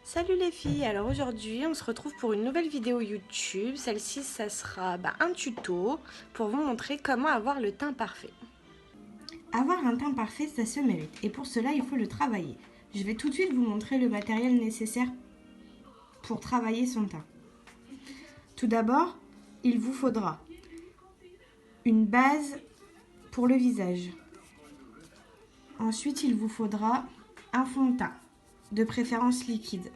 Salut les filles, alors aujourd'hui on se retrouve pour une nouvelle vidéo YouTube. Celle-ci ça sera un tuto pour vous montrer comment avoir le teint parfait. Avoir un teint parfait, ça se mérite et pour cela il faut le travailler. Je vais tout de suite vous montrer le matériel nécessaire pour travailler son teint. Tout d'abord, il vous faudra une base pour le visage. Ensuite, il vous faudra un fond de teint, de préférence liquide.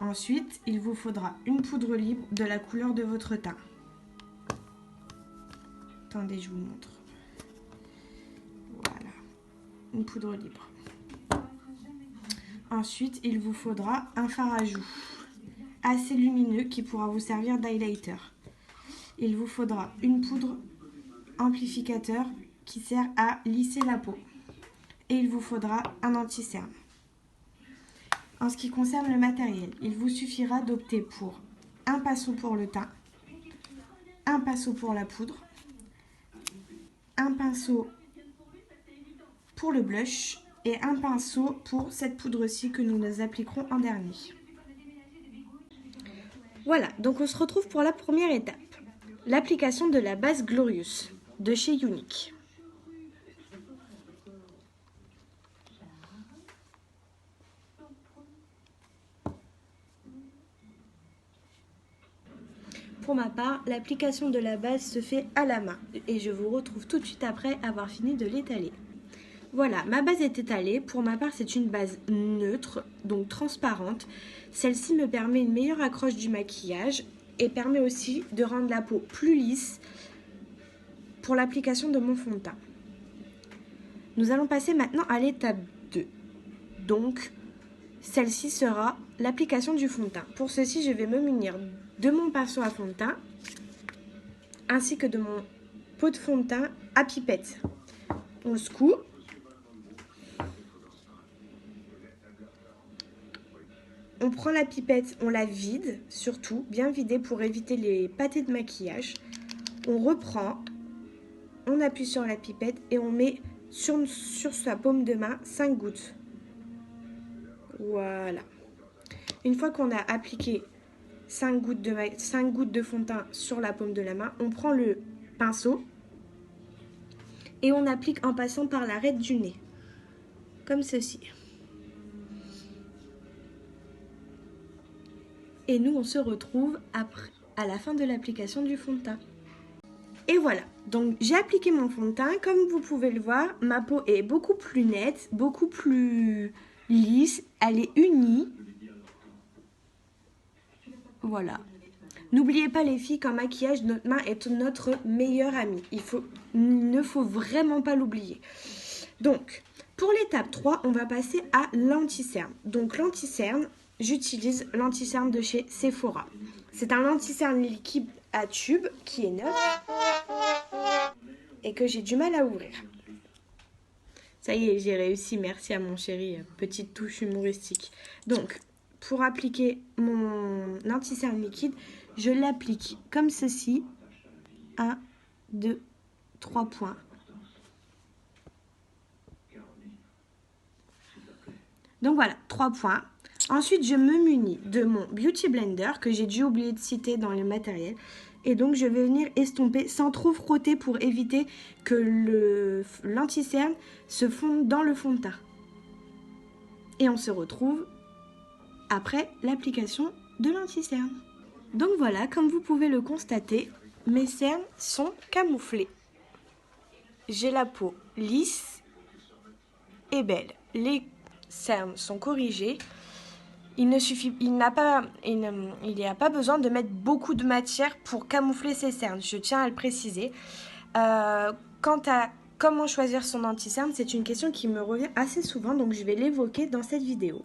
Ensuite, il vous faudra une poudre libre de la couleur de votre teint. Attendez, je vous montre. Voilà, une poudre libre. Ensuite, il vous faudra un fard à joues assez lumineux qui pourra vous servir d'highlighter. Il vous faudra une poudre amplificateur qui sert à lisser la peau. Et il vous faudra un anti-cerne. En ce qui concerne le matériel, il vous suffira d'opter pour un pinceau pour le teint, un pinceau pour la poudre, un pinceau pour le blush et un pinceau pour cette poudre-ci que nous appliquerons en dernier. Voilà, donc on se retrouve pour la première étape, l'application de la base Glorious de chez Younique. Pour ma part, l'application de la base se fait à la main et je vous retrouve tout de suite après avoir fini de l'étaler. Voilà, ma base est étalée. Pour ma part, c'est une base neutre, donc transparente. Celle-ci me permet une meilleure accroche du maquillage et permet aussi de rendre la peau plus lisse pour l'application de mon fond de teint. Nous allons passer maintenant à l'étape 2. Donc, celle-ci sera l'application du fond de teint. Pour ceci, je vais me munir de mon pinceau à fond de teint ainsi que de mon pot de fond de teint à pipette. On le secoue. On prend la pipette, on la vide, surtout, bien vidée pour éviter les pâtés de maquillage. On reprend, on appuie sur la pipette et on met sur sa paume de main 5 gouttes. Voilà. Une fois qu'on a appliqué 5 gouttes de fond de teint sur la paume de la main, on prend le pinceau et on applique en passant par l'arête du nez, comme ceci. Et nous, on se retrouve à la fin de l'application du fond de teint. Et voilà, donc j'ai appliqué mon fond de teint. Comme vous pouvez le voir, ma peau est beaucoup plus nette, beaucoup plus lisse, elle est unie. Voilà. N'oubliez pas les filles qu'en maquillage, notre main est notre meilleure amie. Il ne faut vraiment pas l'oublier. Donc, pour l'étape 3, on va passer à l'anti-cerne. Donc l'anti-cerne, j'utilise l'anti-cerne de chez Sephora. C'est un anti-cerne liquide à tube qui est neuf et que j'ai du mal à ouvrir. Ça y est, j'ai réussi, merci à mon chéri, petite touche humoristique. Donc, pour appliquer mon anti-cerne liquide, je l'applique comme ceci. 1, 2, 3 points. Donc voilà, 3 points. Ensuite, je me munis de mon Beauty Blender que j'ai dû oublier de citer dans le matériel. Et donc, je vais venir estomper sans trop frotter pour éviter que l'anti-cerne se fonde dans le fond de teint. Et on se retrouve après l'application de l'anti-cerne. Donc voilà, comme vous pouvez le constater, mes cernes sont camouflées. J'ai la peau lisse et belle. Les cernes sont corrigées. Il n'y a pas besoin de mettre beaucoup de matière pour camoufler ses cernes, je tiens à le préciser. Quant à comment choisir son anti-cerne, c'est une question qui me revient assez souvent, donc je vais l'évoquer dans cette vidéo.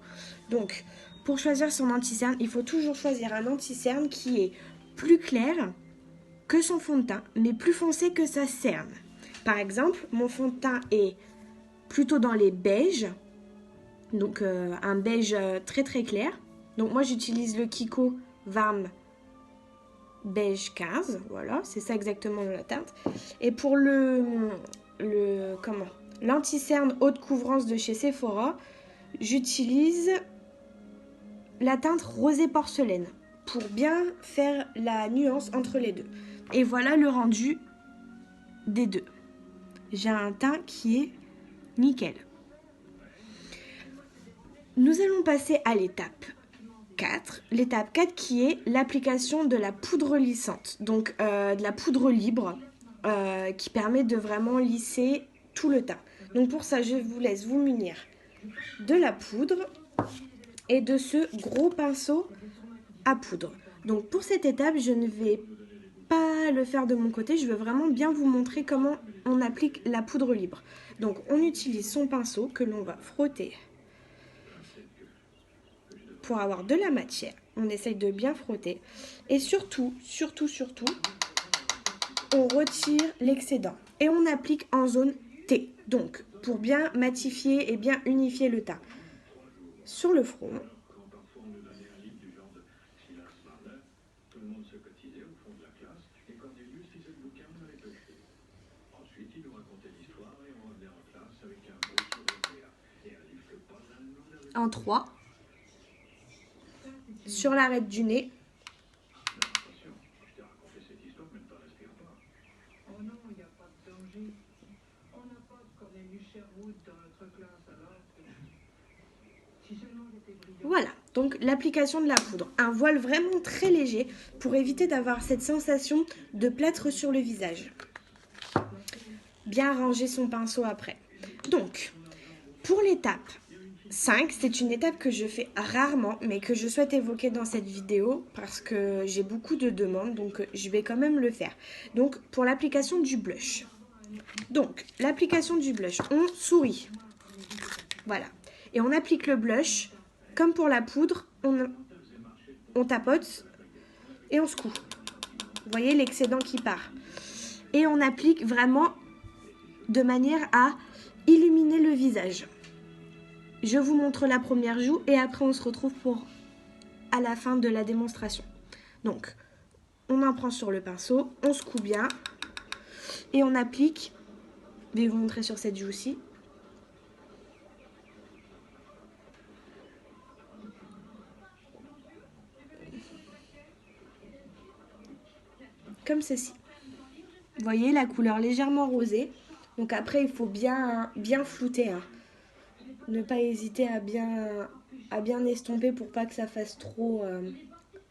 Donc, pour choisir son anti-cerne, il faut toujours choisir un anti-cerne qui est plus clair que son fond de teint, mais plus foncé que sa cerne. Par exemple, mon fond de teint est plutôt dans les beiges, donc un beige très très clair. Donc moi j'utilise le Kiko Warm Beige 15, voilà, c'est ça exactement la teinte. Et pour l'anti-cerne haute couvrance de chez Sephora, j'utilise la teinte rosé porcelaine pour bien faire la nuance entre les deux. Et voilà le rendu des deux. J'ai un teint qui est nickel. Nous allons passer à l'étape 4. L'étape 4 qui est l'application de la poudre lissante. Donc de la poudre libre qui permet de vraiment lisser tout le teint. Donc pour ça, je vous laisse vous munir de la poudre et de ce gros pinceau à poudre. Donc pour cette étape, je ne vais pas le faire de mon côté, je veux vraiment bien vous montrer comment on applique la poudre libre. Donc on utilise son pinceau que l'on va frotter pour avoir de la matière. On essaye de bien frotter et surtout, on retire l'excédent et on applique en zone T. Donc pour bien matifier et bien unifier le teint sur le front. En 3, sur l'arête du nez. Voilà, donc l'application de la poudre. Un voile vraiment très léger pour éviter d'avoir cette sensation de plâtre sur le visage. Bien ranger son pinceau après. Donc, pour l'étape 5, c'est une étape que je fais rarement, mais que je souhaite évoquer dans cette vidéo parce que j'ai beaucoup de demandes, donc je vais quand même le faire. Donc, pour l'application du blush. Donc, l'application du blush, on sourit. Voilà. Et on applique le blush, comme pour la poudre, on tapote et on secoue. Vous voyez l'excédent qui part. Et on applique vraiment de manière à illuminer le visage. Je vous montre la première joue et après on se retrouve à la fin de la démonstration. Donc, on en prend sur le pinceau, on secoue bien et on applique. Je vais vous montrer sur cette joue-ci. Comme ceci. Vous voyez la couleur légèrement rosée. Donc après, il faut bien flouter. Hein. Ne pas hésiter à bien estomper pour pas que ça fasse trop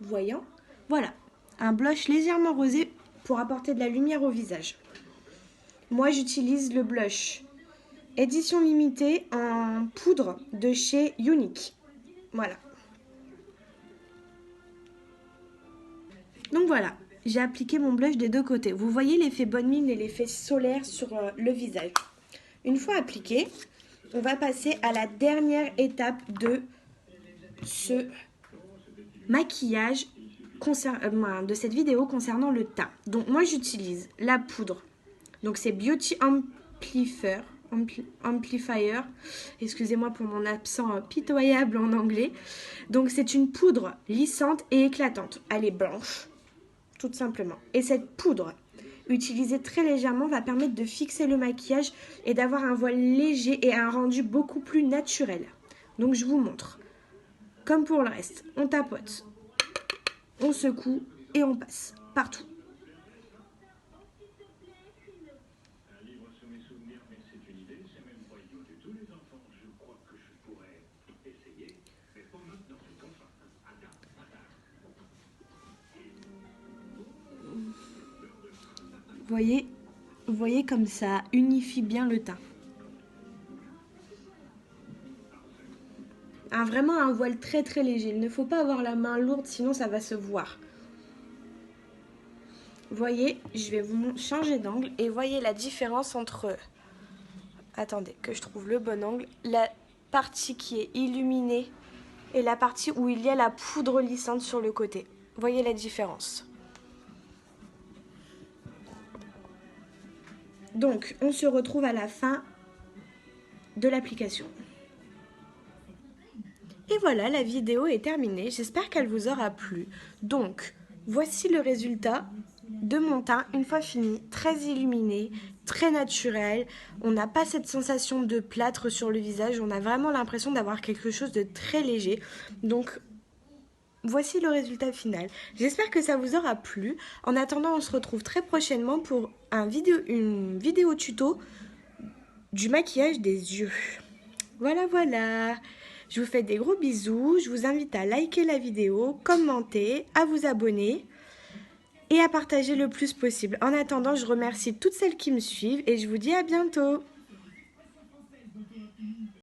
voyant. Voilà, un blush légèrement rosé pour apporter de la lumière au visage. Moi, j'utilise le blush édition limitée en poudre de chez Unique. Voilà. Donc voilà, j'ai appliqué mon blush des deux côtés. Vous voyez l'effet bonne mine et l'effet solaire sur le visage. Une fois appliqué, on va passer à la dernière étape de ce maquillage de cette vidéo concernant le teint. Donc moi j'utilise la poudre. Donc c'est Beauty Amplifier. Excusez-moi pour mon accent pitoyable en anglais. Donc c'est une poudre lissante et éclatante. Elle est blanche, tout simplement. Et cette poudre utilisée très légèrement va permettre de fixer le maquillage et d'avoir un voile léger et un rendu beaucoup plus naturel. Donc je vous montre. Comme pour le reste, on tapote, on secoue et on passe partout. Vous voyez comme ça unifie bien le teint. Vraiment un voile très très léger. Il ne faut pas avoir la main lourde, sinon ça va se voir. Vous voyez, je vais vous changer d'angle et voyez la différence entre... Attendez, que je trouve le bon angle. La partie qui est illuminée et la partie où il y a la poudre lissante sur le côté. Voyez la différence. Donc, on se retrouve à la fin de l'application. Et voilà, la vidéo est terminée. J'espère qu'elle vous aura plu. Donc, voici le résultat de mon teint une fois fini, très illuminé, très naturel. On n'a pas cette sensation de plâtre sur le visage, on a vraiment l'impression d'avoir quelque chose de très léger. Donc voici le résultat final. J'espère que ça vous aura plu. En attendant, on se retrouve très prochainement pour une vidéo tuto du maquillage des yeux. Voilà, voilà. Je vous fais des gros bisous. Je vous invite à liker la vidéo, commenter, à vous abonner et à partager le plus possible. En attendant, je remercie toutes celles qui me suivent et je vous dis à bientôt.